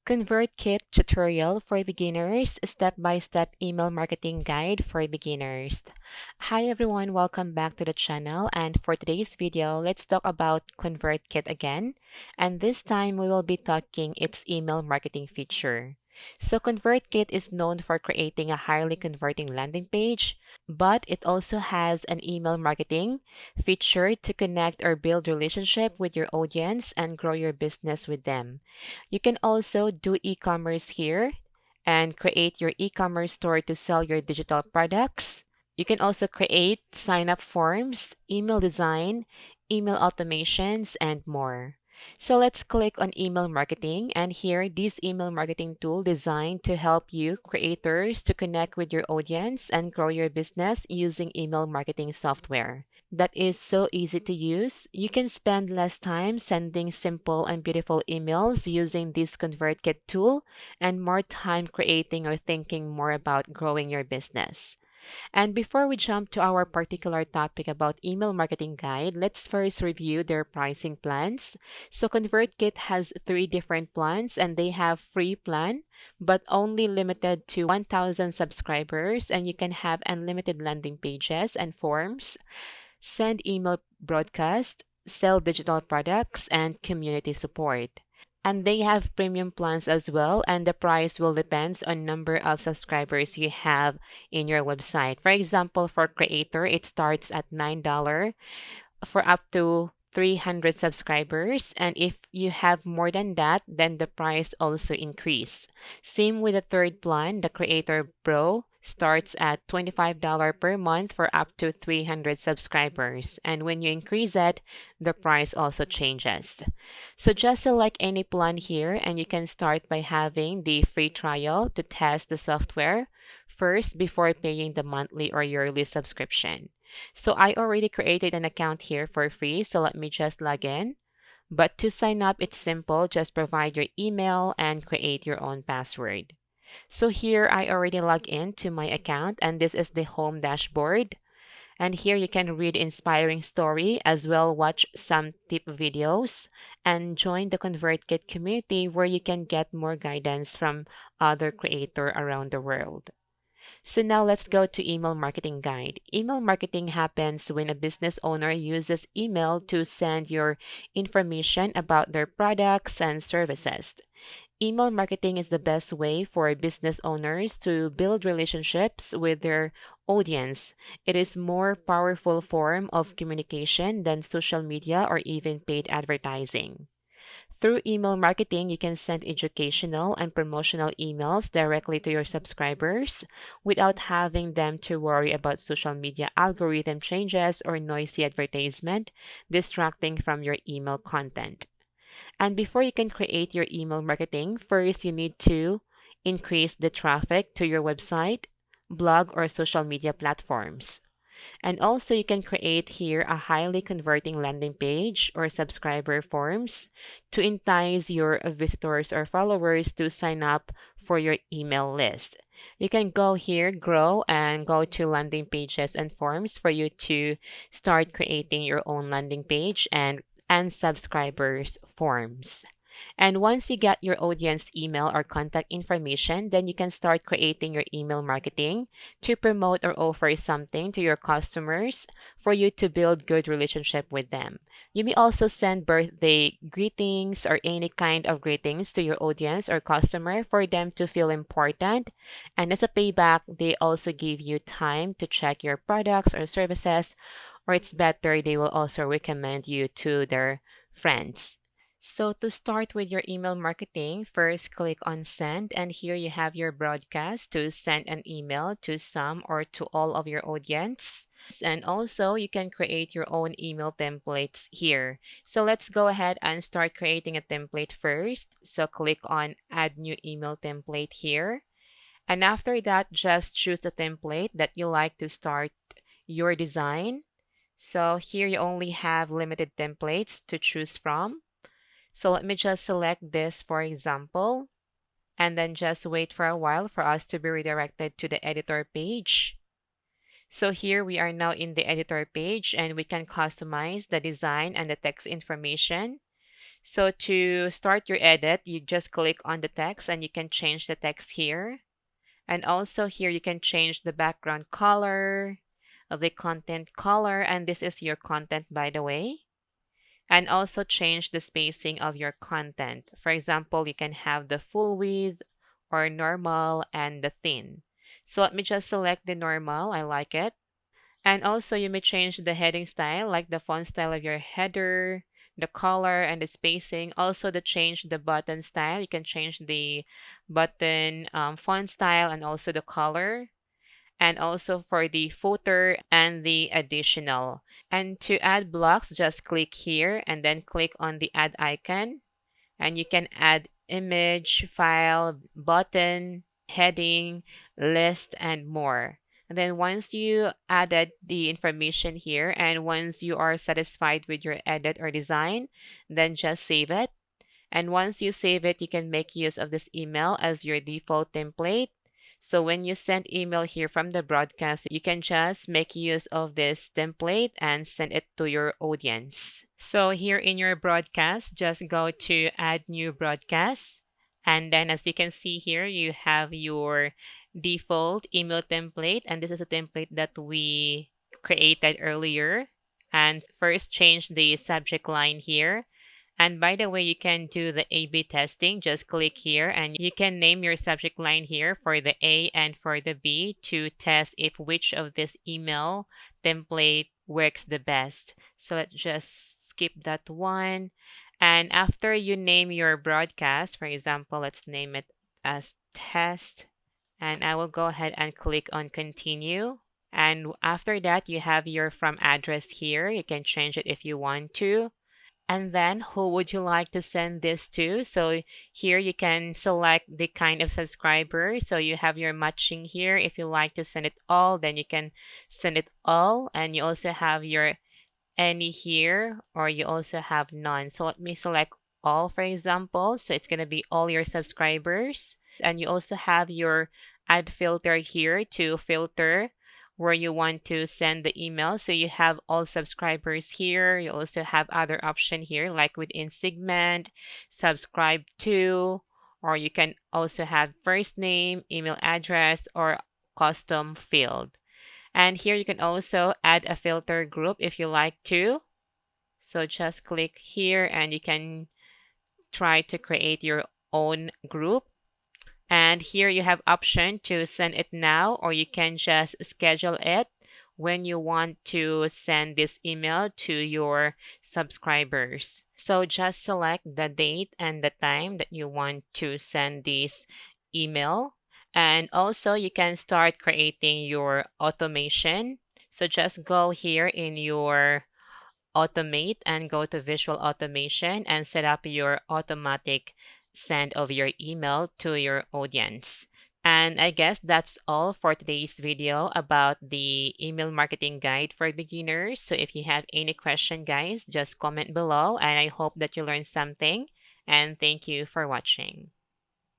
ConvertKit tutorial for beginners, step-by-step email marketing guide for beginners. Hi everyone, welcome back to the channel, and for today's video, let's talk about ConvertKit again, and this time we will be talking its email marketing feature. So ConvertKit is known for creating a highly converting landing page, but it also has an email marketing feature to connect or build relationship with your audience and grow your business with them. You can also do e-commerce here and create your e-commerce store to sell your digital products. You can also create sign-up forms, email design, email automations, and more. So let's click on email marketing, and here this email marketing tool designed to help you creators to connect with your audience and grow your business using email marketing software that is so easy to use. You can spend less time sending simple and beautiful emails using this ConvertKit tool and more time creating or thinking more about growing your business. And before we jump to our particular topic about email marketing guide, let's first review their pricing plans. So ConvertKit has three different plans and they have free plan, but only limited to 1,000 subscribers, and you can have unlimited landing pages and forms, send email broadcast, sell digital products, and community support. And they have premium plans as well, and the price will depends on number of subscribers you have in your website. For example, for creator, it starts at $9 for up to 300 subscribers, and if you have more than that, then the price also increase. Same with the third plan, the Creator Pro starts at $25 per month for up to 300 subscribers, and when you increase it, the price also changes. So just select any plan here, and you can start by having the free trial to test the software first before paying the monthly or yearly subscription. So I already created an account here for free, so let me just log in. But to sign up, it's simple. Just provide your email and create your own password. So here I already logged in to my account, and this is the home dashboard. And here you can read inspiring story as well, watch some tip videos, and join the ConvertKit community where you can get more guidance from other creators around the world. So now let's go to email marketing guide. Email marketing happens when a business owner uses email to send your information about their products and services. Email marketing is the best way for business owners to build relationships with their audience. It is more powerful form of communication than social media or even paid advertising. Through email marketing, you can send educational and promotional emails directly to your subscribers without having them to worry about social media algorithm changes or noisy advertisement distracting from your email content. And before you can create your email marketing, first you need to increase the traffic to your website, blog, or social media platforms. And also, you can create here a highly converting landing page or subscriber forms to entice your visitors or followers to sign up for your email list. You can go here, grow, and go to landing pages and forms for you to start creating your own landing page and subscribers forms. And once you get your audience email or contact information, then you can start creating your email marketing to promote or offer something to your customers for you to build good relationship with them. You may also send birthday greetings or any kind of greetings to your audience or customer for them to feel important. And as a payback, they also give you time to check your products or services, or it's better, they will also recommend you to their friends. So to start with your email marketing, first click on send, and here you have your broadcast to send an email to some or to all of your audience. And also you can create your own email templates here. So let's go ahead and start creating a template first. So click on add new email template here. And after that, just choose the template that you like to start your design. So here you only have limited templates to choose from. So let me just select this for example, and then just wait for a while for us to be redirected to the editor page. So here we are now in the editor page, and we can customize the design and the text information. So to start your edit, you just click on the text and you can change the text here. And also here you can change the background color, the content color, and this is your content by the way. And also change the spacing of your content. For example, you can have the full width or normal and the thin. So let me just select the normal. I like it. And also you may change the heading style, like the font style of your header, the color and the spacing. Also the change the button style. You can change the button font style and also the color. And also for the footer and the additional. And to add blocks, just click here and then click on the add icon. And you can add image, file, button, heading, list, and more. And then once you added the information here and once you are satisfied with your edit or design, then just save it. And once you save it, you can make use of this email as your default template. So when you send email here from the broadcast, you can just make use of this template and send it to your audience. So here in your broadcast, just go to add new broadcast. And then as you can see here, you have your default email template. And this is a template that we created earlier. And first change the subject line here. And by the way, you can do the A/B testing. Just click here and you can name your subject line here for the A and for the B to test if which of this email template works the best. So let's just skip that one. And after you name your broadcast, for example, let's name it as test. And I will go ahead and click on continue. And after that, you have your from address here. You can change it if you want to. And then who would you like to send this to? So here you can select the kind of subscriber. So you have your matching here. If you like to send it all, then you can send it all. And you also have your any here, or you also have none. So let me select all, for example. So it's going to be all your subscribers. And you also have your add filter here to filter where you want to send the email. So you have all subscribers here. You also have other option here like within segment, subscribe to, or you can also have first name, email address, or custom field. And here you can also add a filter group if you like to. So just click here and you can try to create your own group. And here you have option to send it now, or you can just schedule it when you want to send this email to your subscribers. So just select the date and the time that you want to send this email. And also you can start creating your automation. So just go here in your automate and go to visual automation and set up your automatic send of your email to your audience. And I guess that's all for today's video about the email marketing guide for beginners. So if you have any question, guys, just comment below and I hope that you learned something. And thank you for watching.